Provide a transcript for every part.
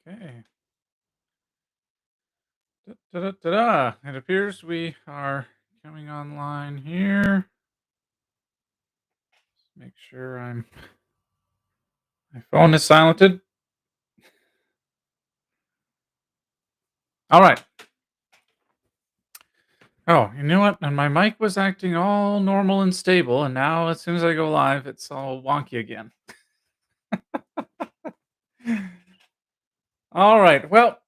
Okay. Da-da-da-da. It appears we are coming online here. Make sure my phone is silenced. All right. Oh, you know what? And my mic was acting all normal and stable, and now as soon as I go live, it's all wonky again. All right. Well,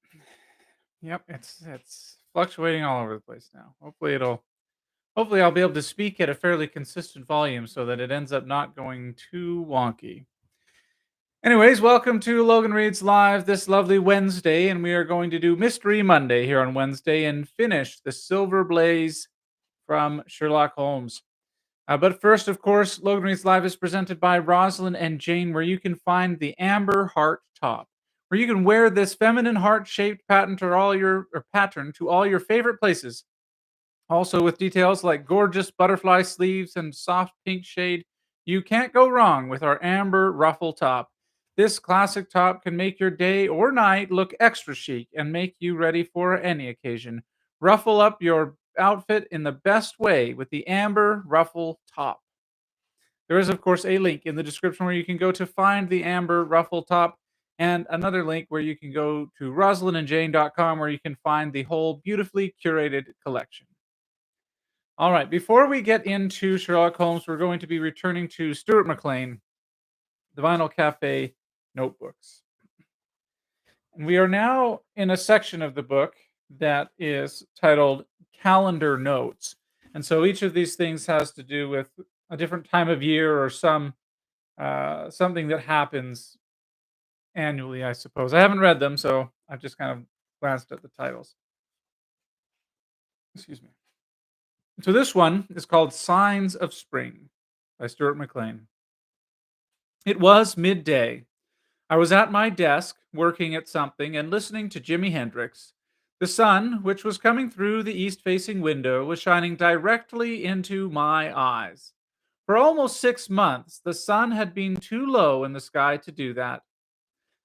yep, it's fluctuating all over the place now. Hopefully I'll be able to speak at a fairly consistent volume so that it ends up not going too wonky. Anyways, welcome to Logan Reads Live this lovely Wednesday, and we are going to do Mystery Monday here on Wednesday and finish the Silver Blaze from Sherlock Holmes. But first, of course, Logan Reads Live is presented by Rosalind and Jane, where you can find the Amber Heart Top, where you can wear this feminine heart-shaped pattern to all your favorite places. Also, with details like gorgeous butterfly sleeves and soft pink shade, you can't go wrong with our amber ruffle top. This classic top can make your day or night look extra chic and make you ready for any occasion. Ruffle up your outfit in the best way with the amber ruffle top. There is, of course, a link in the description where you can go to find the amber ruffle top, and another link where you can go to rosalindandjane.com where you can find the whole beautifully curated collection. All right. Before we get into Sherlock Holmes, we're going to be returning to Stuart McLean, the Vinyl Cafe notebooks. And we are now in a section of the book that is titled Calendar Notes. And so each of these things has to do with a different time of year or something that happens annually, I suppose. I haven't read them, so I've just kind of glanced at the titles. Excuse me. So this one is called Signs of Spring by Stuart McLean. It was midday. I was at my desk, working at something and listening to Jimi Hendrix. The sun, which was coming through the east facing window, was shining directly into my eyes. For almost 6 months, the sun had been too low in the sky to do that.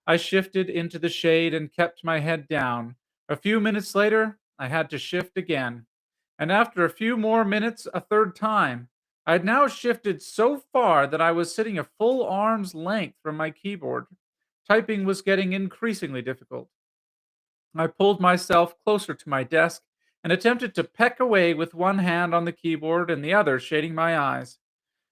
I shifted into the shade and kept my head down. A few minutes later, I had to shift again. And after a few more minutes, a third time. I had now shifted so far that I was sitting a full arm's length from my keyboard. Typing was getting increasingly difficult. I pulled myself closer to my desk and attempted to peck away with one hand on the keyboard and the other shading my eyes.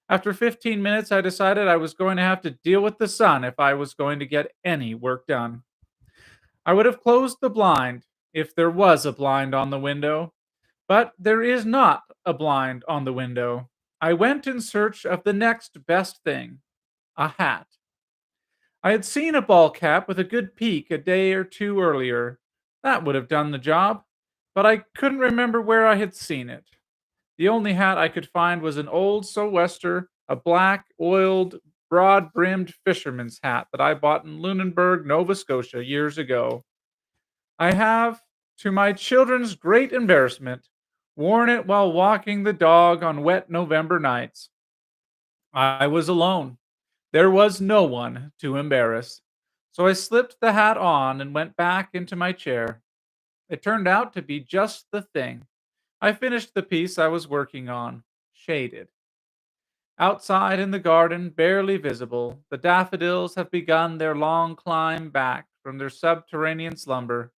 After 15 minutes, I decided I was going to have to deal with the sun if I was going to get any work done. I would have closed the blind if there was a blind on the window, but there is not a blind on the window. I went in search of the next best thing, a hat. I had seen a ball cap with a good peak a day or two earlier. That would have done the job, but I couldn't remember where I had seen it. The only hat I could find was an old sou'wester, a black, oiled, broad brimmed fisherman's hat that I bought in Lunenburg, Nova Scotia years ago. I have, to my children's great embarrassment, worn it while walking the dog on wet November nights. I was alone. There was no one to embarrass. So I slipped the hat on and went back into my chair. It turned out to be just the thing. I finished the piece I was working on, shaded. Outside in the garden, barely visible, the daffodils have begun their long climb back from their subterranean slumber.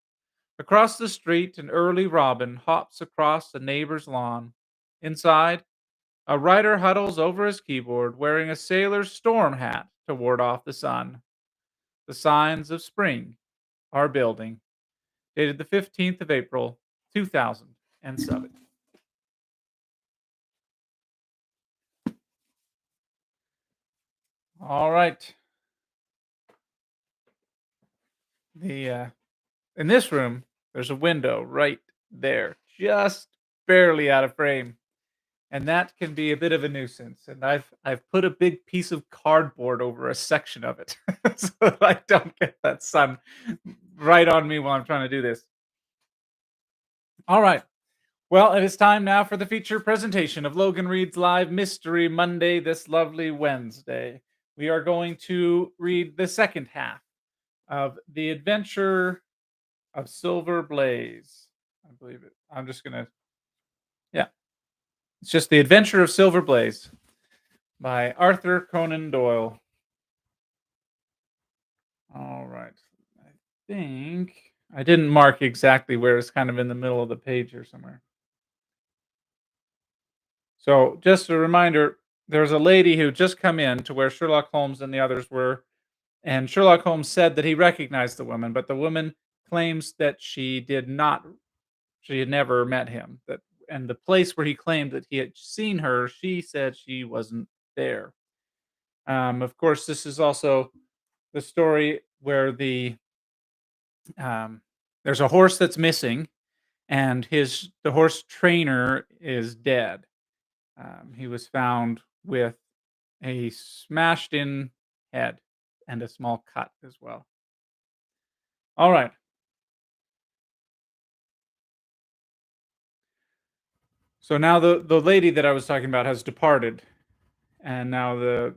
Across the street, an early robin hops across a neighbor's lawn. Inside, a writer huddles over his keyboard wearing a sailor's storm hat to ward off the sun. The signs of spring are building. Dated the 15th of April, 2007. All right. The In this room, there's a window right there, just barely out of frame, and that can be a bit of a nuisance. And I've put a big piece of cardboard over a section of it so that I don't get that sun right on me while I'm trying to do this. All right. Well, it is time now for the feature presentation of Logan Reads Live Mystery Monday this lovely Wednesday. We are going to read the second half of The Adventure of Silver Blaze. I believe it. I'm just gonna, yeah. It's just The Adventure of Silver Blaze by Arthur Conan Doyle. All right. I think I didn't mark exactly where it's kind of in the middle of the page here somewhere. So, just a reminder, there's a lady who just come in to where Sherlock Holmes and the others were, and Sherlock Holmes said that he recognized the woman, but the woman claims that she did not. She had never met him. That and the place where he claimed that he had seen her, she said she wasn't there. Of course, this is also the story where um, there's a horse that's missing, and the horse trainer is dead. He was found with a smashed in head and a small cut as well. All right. So now the lady that I was talking about has departed, and now the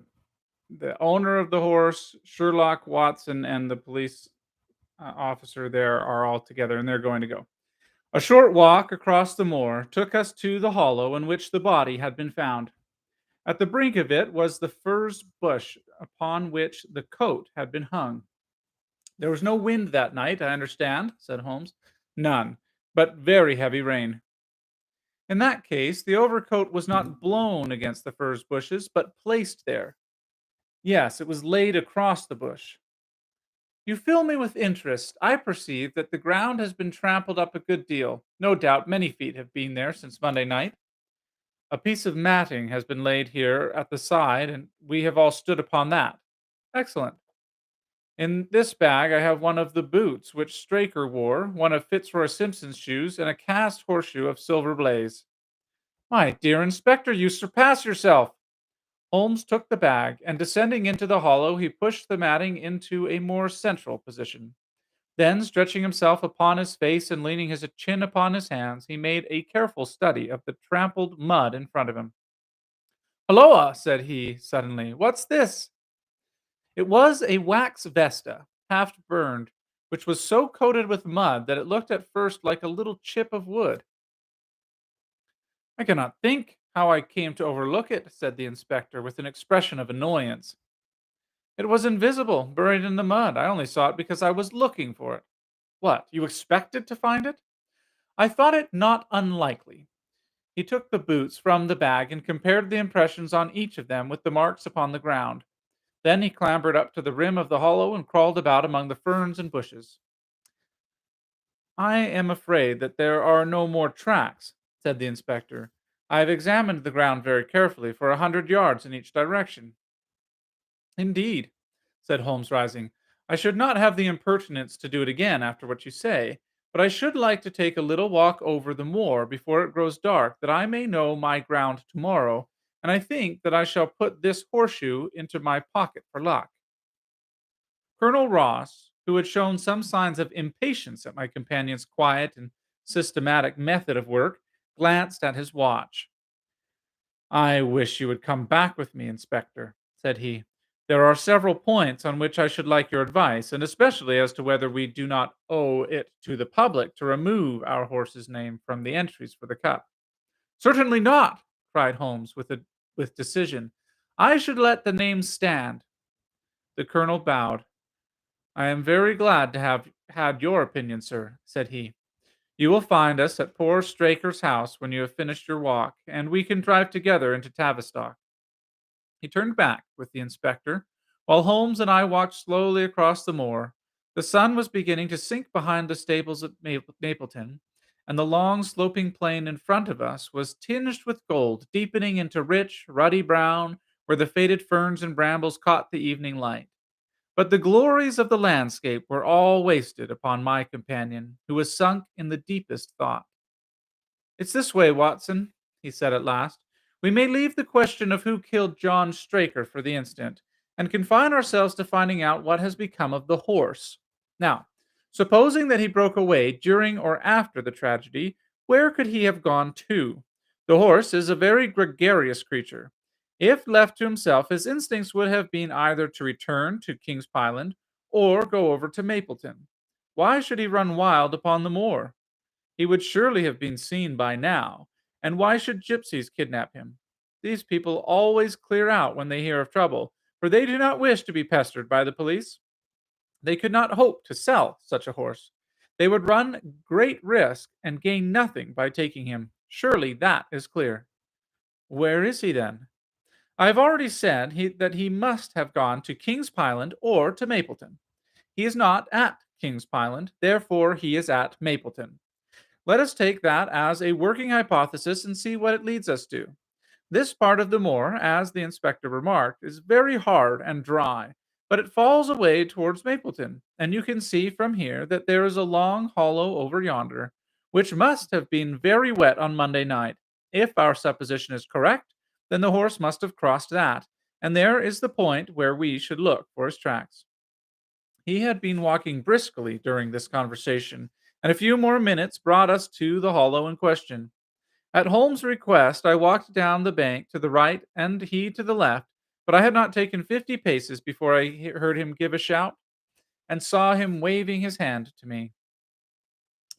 owner of the horse, Sherlock Watson, and the police officer there are all together, and they're going to go. A short walk across the moor took us to the hollow in which the body had been found. At the brink of it was the furze bush upon which the coat had been hung. There was no wind that night, I understand, said Holmes. None, but very heavy rain. In that case, the overcoat was not blown against the furze bushes, but placed there. Yes, it was laid across the bush. You fill me with interest. I perceive that the ground has been trampled up a good deal. No doubt many feet have been there since Monday night. A piece of matting has been laid here at the side, and we have all stood upon that. Excellent. In this bag I have one of the boots which Straker wore, one of Fitzroy Simpson's shoes, and a cast horseshoe of silver blaze. My dear inspector, you surpass yourself. Holmes took the bag, and descending into the hollow, he pushed the matting into a more central position. Then, stretching himself upon his face and leaning his chin upon his hands, he made a careful study of the trampled mud in front of him. Hulloa, said he, suddenly. What's this? It was a wax vesta, half burned, which was so coated with mud that it looked at first like a little chip of wood. I cannot think how I came to overlook it, said the inspector, with an expression of annoyance. It was invisible, buried in the mud. I only saw it because I was looking for it. What, you expected to find it? I thought it not unlikely. He took the boots from the bag and compared the impressions on each of them with the marks upon the ground. Then he clambered up to the rim of the hollow and crawled about among the ferns and bushes. I am afraid that there are no more tracks, said the inspector. I have examined the ground very carefully for 100 yards in each direction. Indeed, said Holmes, rising. I should not have the impertinence to do it again after what you say, but I should like to take a little walk over the moor before it grows dark, that I may know my ground tomorrow, and I think that I shall put this horseshoe into my pocket for luck. Colonel Ross, who had shown some signs of impatience at my companion's quiet and systematic method of work, glanced at his watch. I wish you would come back with me, Inspector, said he. There are several points on which I should like your advice, and especially as to whether we do not owe it to the public to remove our horse's name from the entries for the cup. Certainly not, cried Holmes with decision. I should let the name stand. The colonel bowed. I am very glad to have had your opinion, sir, said he. You will find us at poor Straker's house when you have finished your walk, and we can drive together into Tavistock. He turned back with the inspector, while Holmes and I walked slowly across the moor. The sun was beginning to sink behind the stables at Mapleton, and the long sloping plain in front of us was tinged with gold, deepening into rich, ruddy brown, where the faded ferns and brambles caught the evening light. But the glories of the landscape were all wasted upon my companion, who was sunk in the deepest thought. It's this way, Watson, he said at last. We may leave the question of who killed John Straker for the instant, and confine ourselves to finding out what has become of the horse. Now, supposing that he broke away during or after the tragedy, where could he have gone to? The horse is a very gregarious creature. If left to himself, his instincts would have been either to return to King's Pyland or go over to Mapleton. Why should he run wild upon the moor? He would surely have been seen by now. And why should gypsies kidnap him? These people always clear out when they hear of trouble, for they do not wish to be pestered by the police. They could not hope to sell such a horse. They would run great risk and gain nothing by taking him. Surely that is clear. Where is he then? I have already said that he must have gone to King's Pyland or to Mapleton. He is not at King's Pyland, therefore he is at Mapleton. Let us take that as a working hypothesis and see what it leads us to. This part of the moor, as the inspector remarked, is very hard and dry, but it falls away towards Mapleton, and you can see from here that there is a long hollow over yonder, which must have been very wet on Monday night. If our supposition is correct, then the horse must have crossed that, and there is the point where we should look for his tracks. He had been walking briskly during this conversation, and a few more minutes brought us to the hollow in question. At Holmes' request, I walked down the bank to the right and he to the left, but I had not taken 50 paces before I heard him give a shout and saw him waving his hand to me.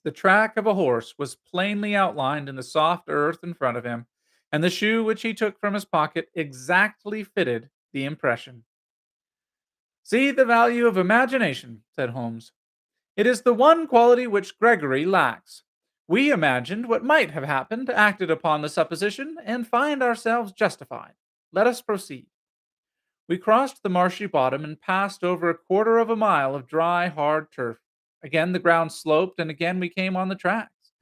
The track of a horse was plainly outlined in the soft earth in front of him, and the shoe which he took from his pocket exactly fitted the impression. See the value of imagination, said Holmes. It is the one quality which Gregory lacks. We imagined what might have happened, acted upon the supposition, and find ourselves justified. Let us proceed. We crossed the marshy bottom and passed over a quarter of a mile of dry, hard turf. Again the ground sloped, and again we came on the tracks.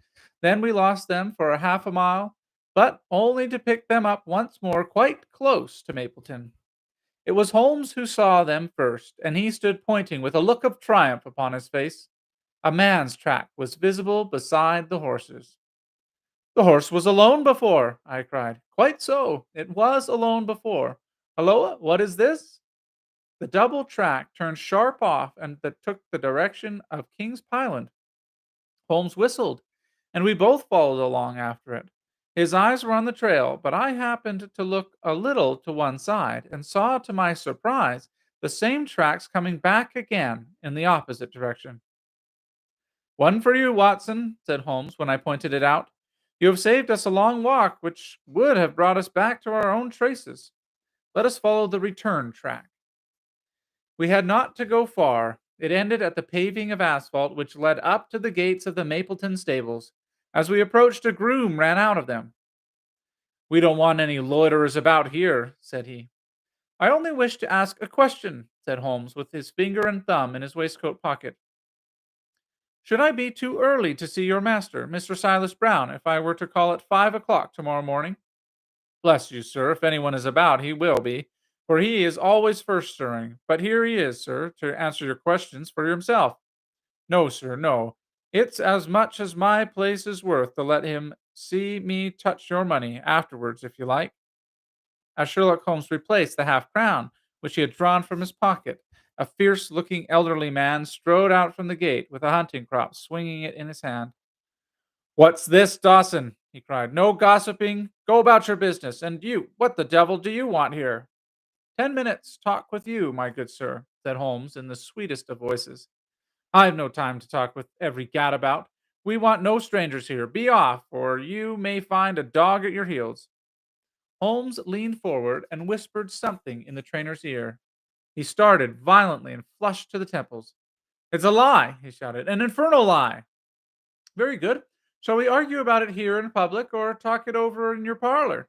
Then we lost them for a half a mile, but only to pick them up once more quite close to Mapleton. It was Holmes who saw them first, and he stood pointing with a look of triumph upon his face. A man's track was visible beside the horse's. The horse was alone before, I cried. Quite so, it was alone before. Halloa, what is this? The double track turned sharp off and that took the direction of King's Pyland. Holmes whistled, and we both followed along after it. His eyes were on the trail, but I happened to look a little to one side and saw to my surprise the same tracks coming back again in the opposite direction. One for you, Watson, said Holmes when I pointed it out. You have saved us a long walk, which would have brought us back to our own traces. Let us follow the return track. We had not to go far. It ended at the paving of asphalt which led up to the gates of the Mapleton stables. As we approached, a groom ran out of them. We don't want any loiterers about here, said he. I only wish to ask a question, said Holmes, with his finger and thumb in his waistcoat pocket. Should I be too early to see your master, Mr. Silas Brown, if I were to call at 5 o'clock tomorrow morning? Bless you, sir, if anyone is about, he will be, for he is always first stirring. But here he is, sir, to answer your questions for himself. No, sir, no. It's as much as my place is worth to let him see me touch your money afterwards, if you like. As Sherlock Holmes replaced the half crown which he had drawn from his pocket, a fierce looking elderly man strode out from the gate with a hunting crop swinging it in his hand. What's this, Dawson? He cried. No gossiping. Go about your business. And you, what the devil do you want here? 10 minutes talk with you, my good sir, said Holmes in the sweetest of voices. I've no time to talk with every gadabout. We want no strangers here. Be off, or you may find a dog at your heels. Holmes leaned forward and whispered something in the trainer's ear. He started violently and flushed to the temples. It's a lie, he shouted. An infernal lie. Very good. Shall we argue about it here in public or talk it over in your parlor?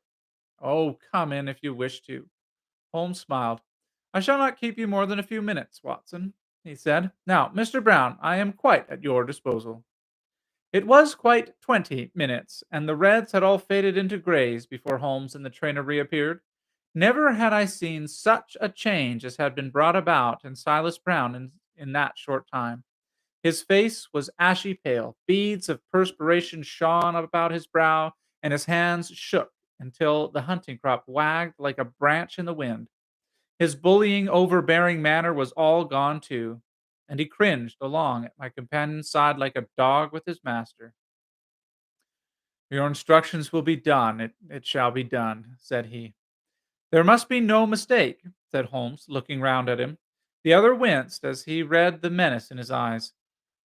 Oh, come in if you wish to. Holmes smiled. I shall not keep you more than a few minutes, Watson, he said. Now, Mr. Brown, I am quite at your disposal. It was quite 20 minutes, and the reds had all faded into grays before Holmes and the trainer reappeared. Never had I seen such a change as had been brought about in Silas Brown in that short time. His face was ashy pale, beads of perspiration shone about his brow, and his hands shook until the hunting crop wagged like a branch in the wind. His bullying, overbearing manner was all gone too, and he cringed along at my companion's side like a dog with his master. Your instructions will be done. It shall be done, said he. There must be no mistake, said Holmes, looking round at him. The other winced as he read the menace in his eyes.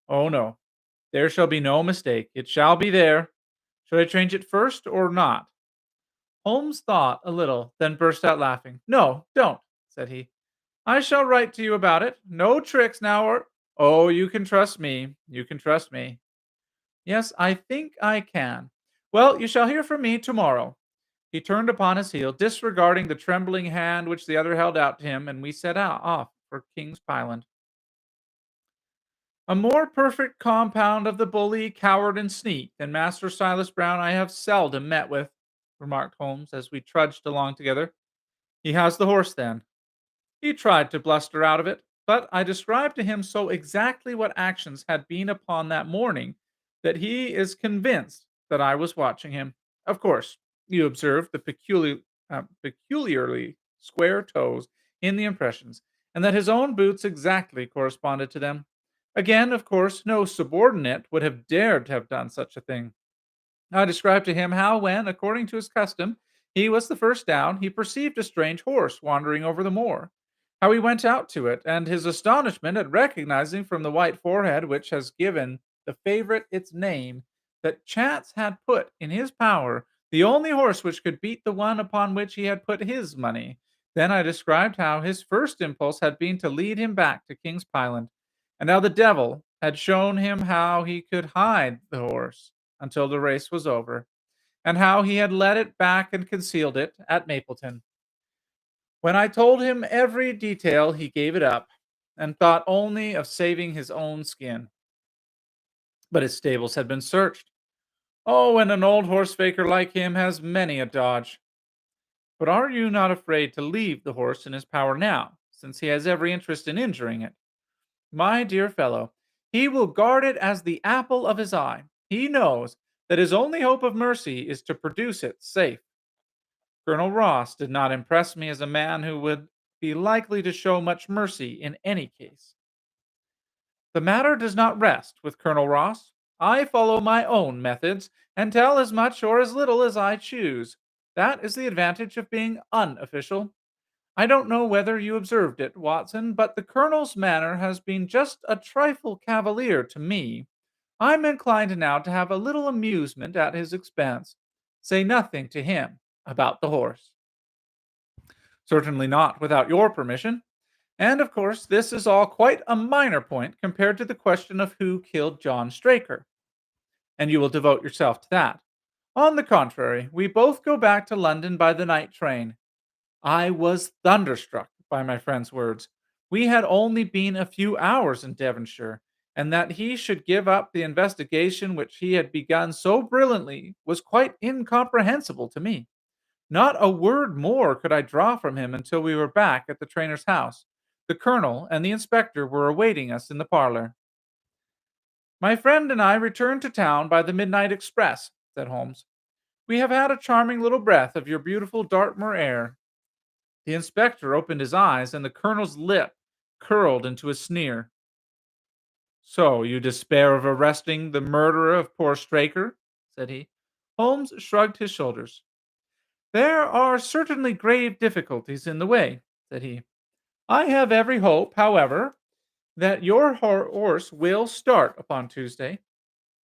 "Oh, no, there shall be no mistake. It shall be there. Should I change it first or not?" Holmes thought a little, then burst out laughing. "No, don't," said he. "I shall write to you about it. No tricks now, or— Oh, you can trust me. You can trust me." "Yes, I think I can. Well, you shall hear from me tomorrow." He turned upon his heel, disregarding the trembling hand which the other held out to him, and we set out off for King's Pyland. "A more perfect compound of the bully, coward, and sneak than Master Silas Brown I have seldom met with," remarked Holmes as we trudged along together. "He has the horse, then?" He tried to bluster out of it, but I described to him so exactly what actions had been upon that morning that he is convinced that I was watching him. Of course, you observed the peculiarly square toes in the impressions, and that his own boots exactly corresponded to them. Again, of course, no subordinate would have dared to have done such a thing. I described to him how, when, according to his custom, he was the first down, he perceived a strange horse wandering over the moor. How he went out to it, and his astonishment at recognizing from the white forehead which has given the favorite its name, that chance had put in his power the only horse which could beat the one upon which he had put his money. Then I described how his first impulse had been to lead him back to King's Pyland, and how the devil had shown him how he could hide the horse until the race was over, and how he had led it back and concealed it at Mapleton. When I told him every detail, he gave it up, and thought only of saving his own skin. But his stables had been searched. Oh, and an old horse faker like him has many a dodge. But are you not afraid to leave the horse in his power now, since he has every interest in injuring it? My dear fellow, he will guard it as the apple of his eye. He knows that his only hope of mercy is to produce it safe. Colonel Ross did not impress me as a man who would be likely to show much mercy in any case. The matter does not rest with Colonel Ross. I follow my own methods and tell as much or as little as I choose. That is the advantage of being unofficial. I don't know whether you observed it, Watson, but the Colonel's manner has been just a trifle cavalier to me. I'm inclined now to have a little amusement at his expense. Say nothing to him about the horse. Certainly not without your permission. And of course, this is all quite a minor point compared to the question of who killed John Straker, and you will devote yourself to that. On the contrary, we both go back to London by the night train. I was thunderstruck by my friend's words. We had only been a few hours in Devonshire, and that he should give up the investigation which he had begun so brilliantly was quite incomprehensible to me. Not a word more could I draw from him until we were back at the trainer's house. The colonel and the inspector were awaiting us in the parlor. "My friend and I returned to town by the midnight express," said Holmes. "We have had a charming little breath of your beautiful Dartmoor air." The inspector opened his eyes, and the colonel's lip curled into a sneer. "So you despair of arresting the murderer of poor Straker?" said he. Holmes shrugged his shoulders. "There are certainly grave difficulties in the way," said he. "I have every hope, however, that your horse will start upon Tuesday,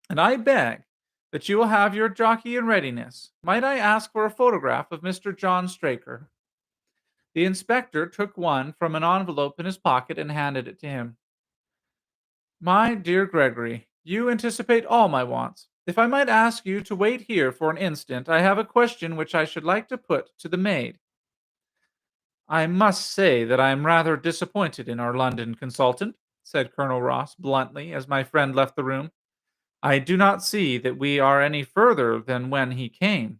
and I beg that you will have your jockey in readiness. Might I ask for a photograph of Mr. John Straker?" The inspector took one from an envelope in his pocket and handed it to him. "My dear Gregory, you anticipate all my wants. If I might ask you to wait here for an instant, I have a question which I should like to put to the maid." "I must say that I am rather disappointed in our London consultant," said Colonel Ross bluntly as my friend left the room. "I do not see that we are any further than when he came."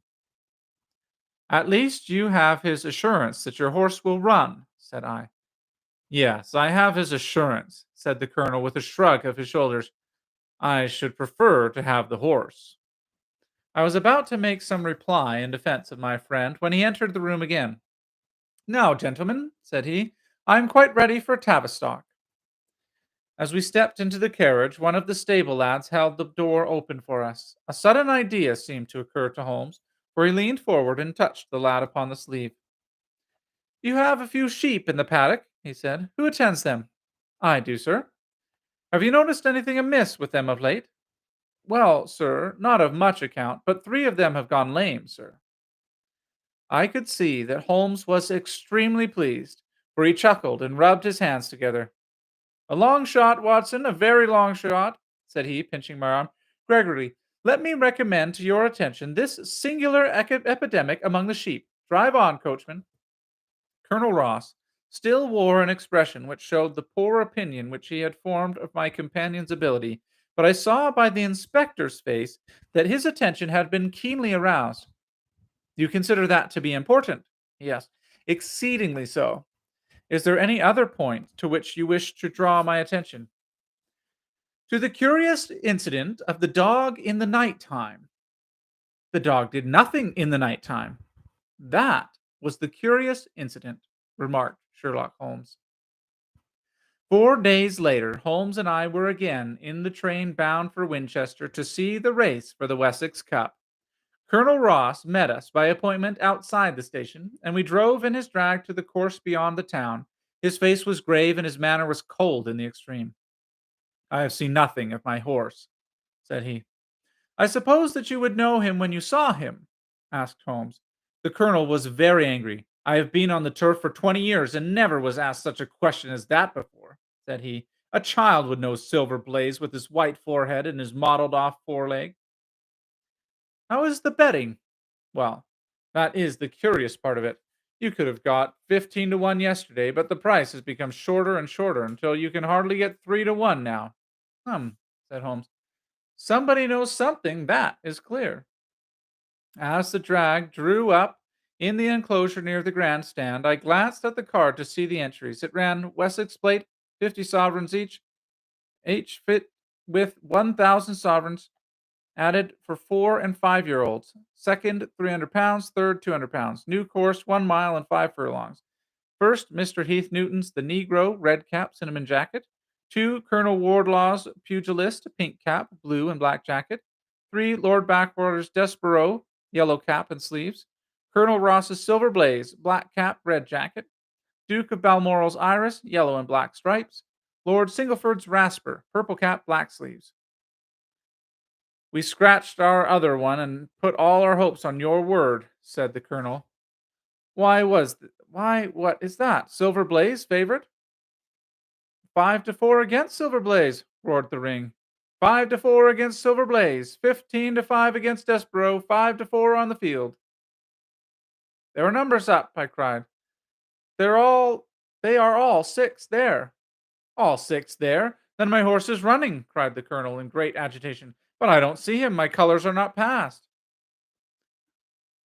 "At least you have his assurance that your horse will run," said I. "Yes, I have his assurance," said the colonel with a shrug of his shoulders. "I should prefer to have the horse." I was about to make some reply in defense of my friend when he entered the room again. "Now, gentlemen," said he, "I am quite ready for Tavistock." As we stepped into the carriage, one of the stable lads held the door open for us. A sudden idea seemed to occur to Holmes, for he leaned forward and touched the lad upon the sleeve. "You have a few sheep in the paddock?" he said. Who attends them? I do, sir. Have you noticed anything amiss with them of late? Well, sir, not of much account, but three of them have gone lame, sir. I could see that Holmes was extremely pleased, for he chuckled and rubbed his hands together. A long shot, Watson, a very long shot, said he, pinching my arm. Gregory, let me recommend to your attention this singular epidemic among the sheep. Drive on, coachman. Colonel Ross still wore an expression which showed the poor opinion which he had formed of my companion's ability, but I saw by the inspector's face that his attention had been keenly aroused. Do you consider that to be important? He asked. Exceedingly so. Is there any other point to which you wish to draw my attention? To the curious incident of the dog in the night time. The dog did nothing in the night time. That was the curious incident, remarked Sherlock Holmes. 4 days later, Holmes and I were again in the train bound for Winchester to see the race for the Wessex Cup. Colonel Ross met us by appointment outside the station, and we drove in his drag to the course beyond the town. His face was grave and his manner was cold in the extreme. I have seen nothing of my horse, said he. I suppose that you would know him when you saw him? Asked Holmes. The colonel was very angry. I have been on the turf for 20 years and never was asked such a question as that before, said he. A child would know Silver Blaze with his white forehead and his mottled off foreleg. How is the betting? Well, that is the curious part of it. You could have got 15 to 1 yesterday, but the price has become shorter and shorter until you can hardly get 3 to 1 now. Said Holmes. Somebody knows something, that is clear. As the drag drew up in the enclosure near the grandstand, I glanced at the card to see the entries. It ran Wessex plate, 50 sovereigns each fit with 1,000 sovereigns added for 4 and 5-year-olds. Second, £300. Third, £200. New course, 1 mile and 5 furlongs. First, Mr. Heath Newton's The Negro, red cap, cinnamon jacket. 2, Colonel Wardlaw's Pugilist, pink cap, blue and black jacket. 3, Lord Backwater's Despereaux, yellow cap and sleeves. Colonel Ross's Silver Blaze, black cap, red jacket. Duke of Balmoral's Iris, yellow and black stripes. Lord Singleford's Rasper, purple cap, black sleeves. We scratched our other one and put all our hopes on your word, said the colonel. What is that? Silver Blaze favorite? 5 to 4 against Silver Blaze, roared the ring. 5 to 4 against Silver Blaze. 15 to 5 against Despereaux. 5 to 4 on the field. There are numbers up, I cried. They are all 6 there. All 6 there? Then my horse is running, cried the colonel in great agitation. But I don't see him. My colors are not passed.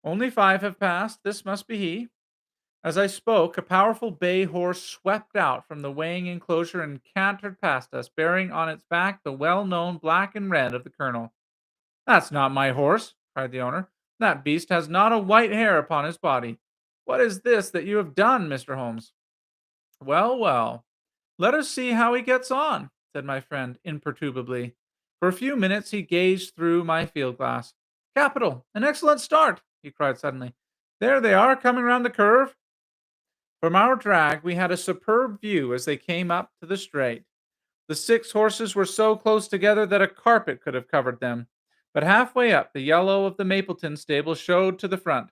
Only 5 have passed. This must be he. As I spoke, a powerful bay horse swept out from the weighing enclosure and cantered past us, bearing on its back the well-known black and red of the colonel. That's not my horse, cried the owner. That beast has not a white hair upon his body. What is this that you have done, Mr. Holmes? Well, well, let us see how he gets on, said my friend imperturbably. For a few minutes he gazed through my field glass. Capital! An excellent start! He cried suddenly. There they are, coming round the curve. From our drag we had a superb view as they came up to the straight. The 6 horses were so close together that a carpet could have covered them. But halfway up, the yellow of the Mapleton stable showed to the front.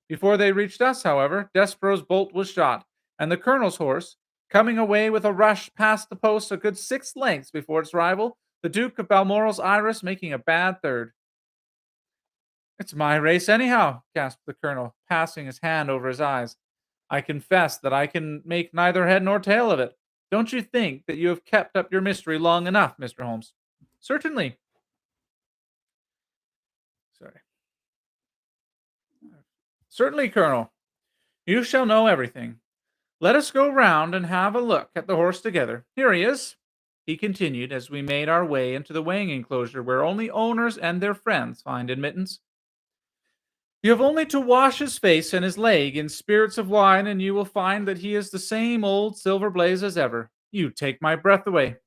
Before they reached us, however, Despereaux's bolt was shot, and the colonel's horse, coming away with a rush past the post a good 6 lengths before its rival, the Duke of Balmoral's Iris making a bad third. It's my race anyhow, gasped the colonel, passing his hand over his eyes. I confess that I can make neither head nor tail of it. Don't you think that you have kept up your mystery long enough, Mr. Holmes? Certainly. Sorry. Certainly, Colonel. You shall know everything. Let us go round and have a look at the horse together. Here he is, he continued as we made our way into the weighing enclosure where only owners and their friends find admittance. You have only to wash his face and his leg in spirits of wine, and you will find that he is the same old Silver Blaze as ever. You take my breath away.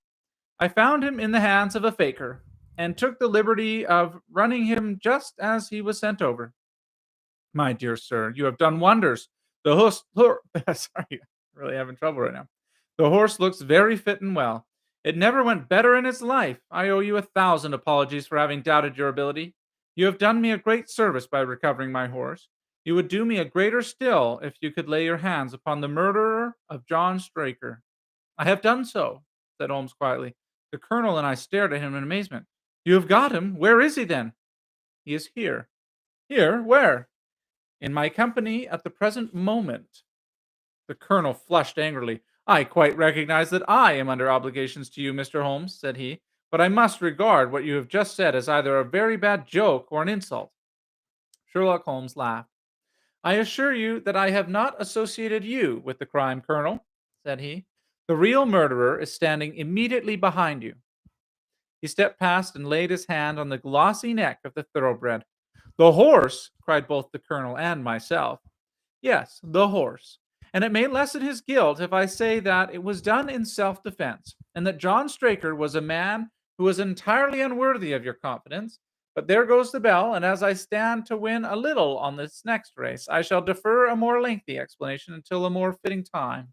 I found him in the hands of a faker, and took the liberty of running him just as he was sent over. My dear sir, you have done wonders. Sorry, really having trouble right now. The horse looks very fit and well. It never went better in its life. I owe you 1,000 apologies for having doubted your ability. You have done me a great service by recovering my horse. You would do me a greater still if you could lay your hands upon the murderer of John Straker." "I have done so," said Holmes quietly. The colonel and I stared at him in amazement. "You have got him? Where is he then?" "He is here." "Here? Where?" "In my company at the present moment." The colonel flushed angrily. "I quite recognize that I am under obligations to you, Mr. Holmes," said he, "but I must regard what you have just said as either a very bad joke or an insult." Sherlock Holmes laughed. "I assure you that I have not associated you with the crime, Colonel," said he. "The real murderer is standing immediately behind you." He stepped past and laid his hand on the glossy neck of the thoroughbred. "The horse!" cried both the colonel and myself. "Yes, the horse. And it may lessen his guilt if I say that it was done in self defense, and that John Straker was a man who was entirely unworthy of your confidence. But there goes the bell, and as I stand to win a little on this next race, I shall defer a more lengthy explanation until a more fitting time."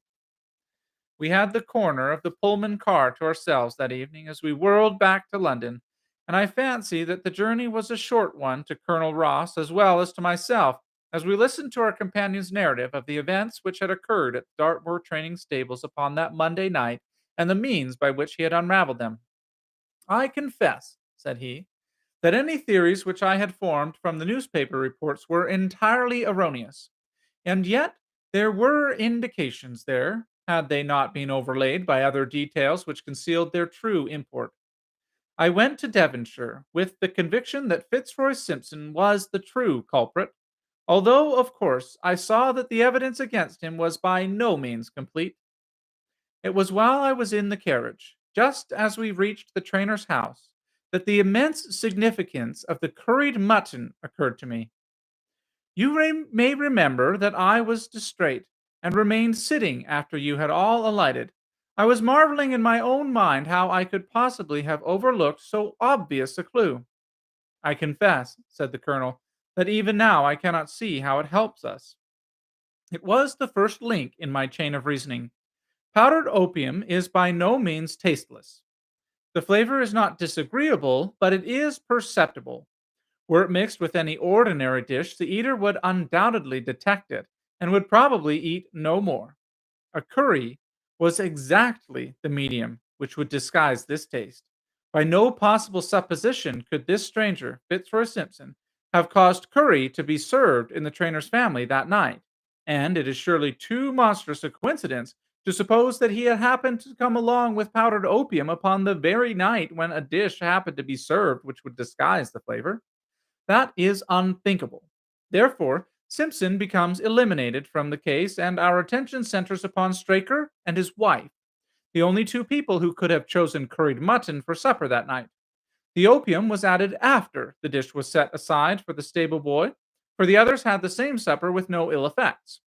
We had the corner of the Pullman car to ourselves that evening as we whirled back to London, and I fancy that the journey was a short one to Colonel Ross as well as to myself, as we listened to our companion's narrative of the events which had occurred at the Dartmoor training stables upon that Monday night, and the means by which he had unraveled them. "I confess," said he, "that any theories which I had formed from the newspaper reports were entirely erroneous. And yet there were indications there, had they not been overlaid by other details which concealed their true import. I went to Devonshire with the conviction that Fitzroy Simpson was the true culprit, although, of course, I saw that the evidence against him was by no means complete. It was while I was in the carriage, just as we reached the trainer's house, that the immense significance of the curried mutton occurred to me. You may remember that I was distrait, and remained sitting after you had all alighted. I was marveling in my own mind how I could possibly have overlooked so obvious a clue. "I confess," said the colonel, "that even now I cannot see how it helps us. It was the first link in my chain of reasoning. Powdered opium is by no means tasteless. The flavor is not disagreeable, but it is perceptible. Were it mixed with any ordinary dish, the eater would undoubtedly detect it, and would probably eat no more. A curry was exactly the medium which would disguise this taste. By no possible supposition could this stranger, Fitzroy Simpson, have caused curry to be served in the trainer's family that night, and it is surely too monstrous a coincidence to suppose that he had happened to come along with powdered opium upon the very night when a dish happened to be served which would disguise the flavor. That is unthinkable. Therefore, Simpson becomes eliminated from the case, and our attention centers upon Straker and his wife, the only two people who could have chosen curried mutton for supper that night. The opium was added after the dish was set aside for the stable boy, for the others had the same supper with no ill effects.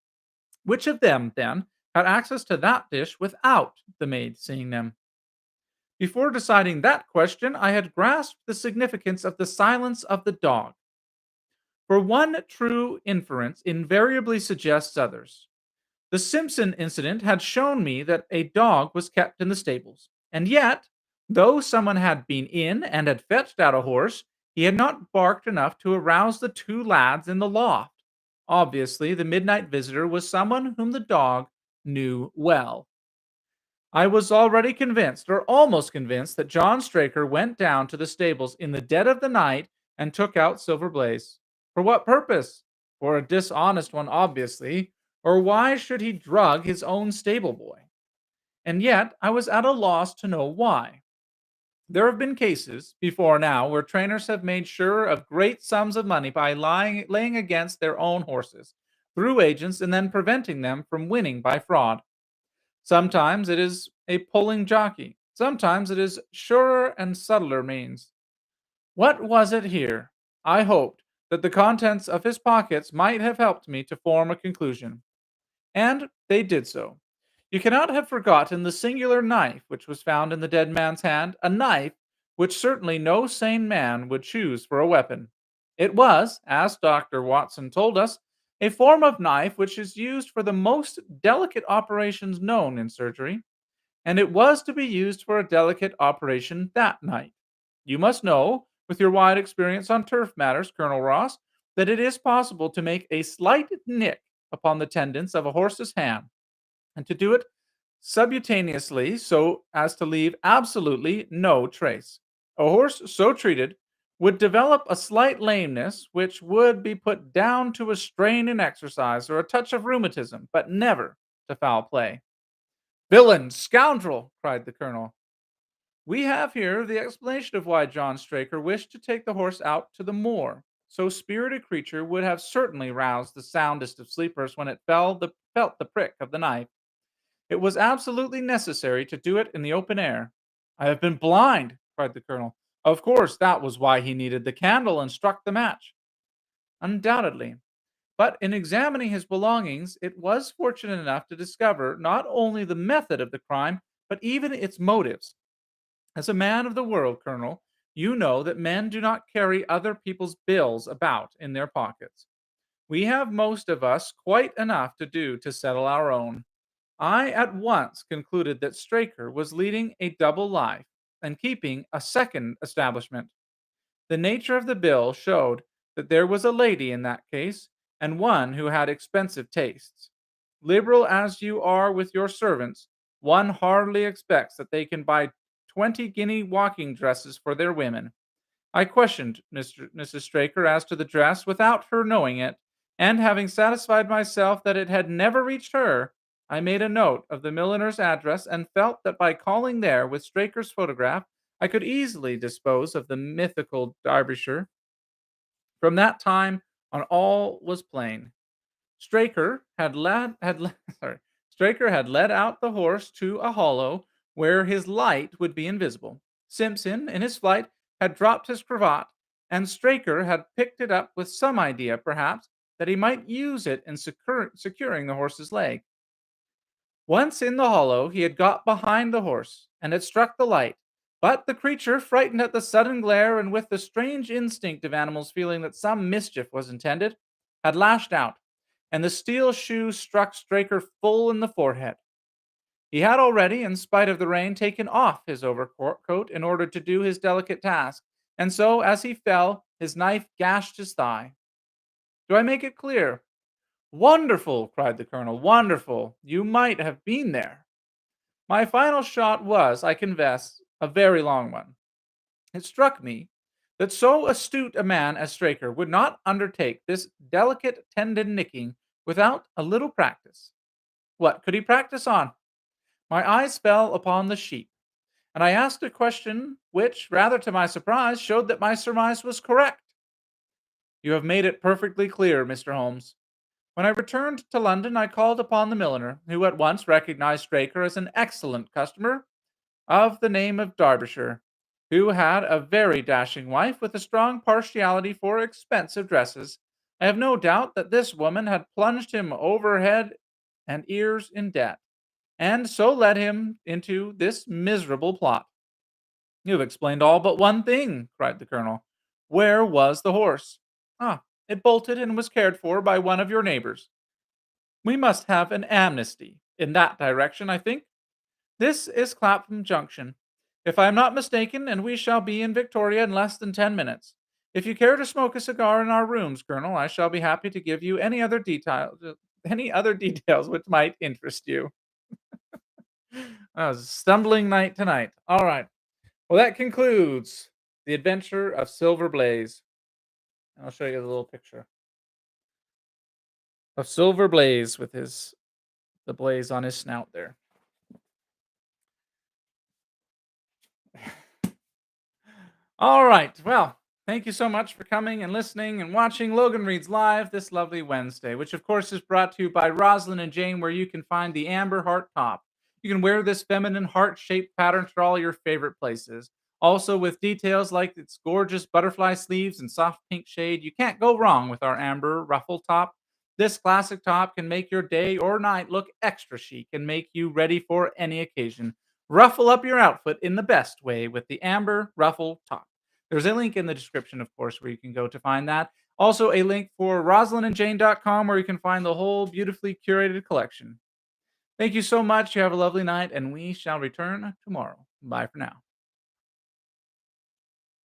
Which of them, then, had access to that dish without the maid seeing them? Before deciding that question, I had grasped the significance of the silence of the dog. For one true inference invariably suggests others. The Simpson incident had shown me that a dog was kept in the stables, and yet, though someone had been in and had fetched out a horse, he had not barked enough to arouse the two lads in the loft. Obviously, the midnight visitor was someone whom the dog knew well. I was already convinced, or almost convinced, that John Straker went down to the stables in the dead of the night and took out Silver Blaze. For what purpose? For a dishonest one, obviously, or why should he drug his own stable boy? And yet, I was at a loss to know why. There have been cases, before now, where trainers have made sure of great sums of money by laying against their own horses, through agents, and then preventing them from winning by fraud. Sometimes it is a pulling jockey. Sometimes it is surer and subtler means. What was it here? I hoped that the contents of his pockets might have helped me to form a conclusion. And they did so. You cannot have forgotten the singular knife which was found in the dead man's hand, a knife which certainly no sane man would choose for a weapon. It was, as Dr. Watson told us, a form of knife which is used for the most delicate operations known in surgery. and it was to be used for a delicate operation that night. You must know, with your wide experience on turf matters, Colonel Ross, that it is possible to make a slight nick upon the tendons of a horse's hand, and to do it subcutaneously so as to leave absolutely no trace. A horse so treated would develop a slight lameness which would be put down to a strain in exercise or a touch of rheumatism, but never to foul play. Villain, scoundrel! Cried the colonel. We have here the explanation of why John Straker wished to take the horse out to the moor. So spirited creature would have certainly roused the soundest of sleepers when it felt the prick of the knife. It was absolutely necessary to do it in the open air. I have been blind, cried the colonel. Of course, that was why he needed the candle and struck the match. Undoubtedly. But in examining his belongings, it was fortunate enough to discover not only the method of the crime, but even its motives. As a man of the world, Colonel, you know that men do not carry other people's bills about in their pockets. We have most of us quite enough to do to settle our own. I at once concluded that Straker was leading a double life and keeping a second establishment. The nature of the bill showed that there was a lady in that case, and one who had expensive tastes. Liberal as you are with your servants, one hardly expects that they can buy 20-guinea walking dresses for their women. I questioned Mrs. Straker as to the dress without her knowing it, and having satisfied myself that it had never reached her, I made a note of the milliner's address and felt that by calling there with Straker's photograph, I could easily dispose of the mythical Derbyshire. From that time on, all was plain. Straker had sorry, Straker had led out the horse to a hollow where his light would be invisible. Simpson, in his flight, had dropped his cravat, and Straker had picked it up with some idea, perhaps, that he might use it in securing the horse's leg. Once in the hollow, he had got behind the horse and had struck the light, but the creature, frightened at the sudden glare and with the strange instinct of animals feeling that some mischief was intended, had lashed out, and the steel shoe struck Straker full in the forehead. He had already, in spite of the rain, taken off his overcoat in order to do his delicate task, and so, as he fell, his knife gashed his thigh. Do I make it clear? Wonderful! Cried the colonel. Wonderful! You might have been there. My final shot was, I confess, a very long one. It struck me that so astute a man as Straker would not undertake this delicate tendon nicking without a little practice. What could he practice on? My eyes fell upon the sheep, and I asked a question which, rather to my surprise, showed that my surmise was correct. You have made it perfectly clear, Mr. Holmes. When I returned to London, I called upon the milliner, who at once recognized Straker as an excellent customer of the name of Derbyshire, who had a very dashing wife with a strong partiality for expensive dresses. I have no doubt that this woman had plunged him over head and ears in debt, and so led him into this miserable plot. You've explained all but one thing, cried the colonel. Where was the horse? Ah, it bolted and was cared for by one of your neighbors. We must have an amnesty in that direction, I think. This is Clapham Junction, if I am not mistaken, and we shall be in Victoria in less than 10 minutes. If you care to smoke a cigar in our rooms, Colonel, I shall be happy to give you any other details which might interest you. That was a stumbling night tonight. All right. Well, that concludes the adventure of Silver Blaze. I'll show you the little picture of Silver Blaze with the blaze on his snout there. All right. Well, thank you so much for coming and listening and watching Logan Reads Live this lovely Wednesday, which of course is brought to you by Rosalind and Jane, where you can find the amber heart top. You can wear this feminine heart-shaped pattern to all your favorite places. Also, with details like its gorgeous butterfly sleeves and soft pink shade, you can't go wrong with our amber ruffle top. This classic top can make your day or night look extra chic and make you ready for any occasion. Ruffle up your outfit in the best way with the amber ruffle top. There's a link in the description, of course, where you can go to find that. Also, a link for rosalindandjane.com where you can find the whole beautifully curated collection. Thank you so much. You have a lovely night, and we shall return tomorrow. Bye for now.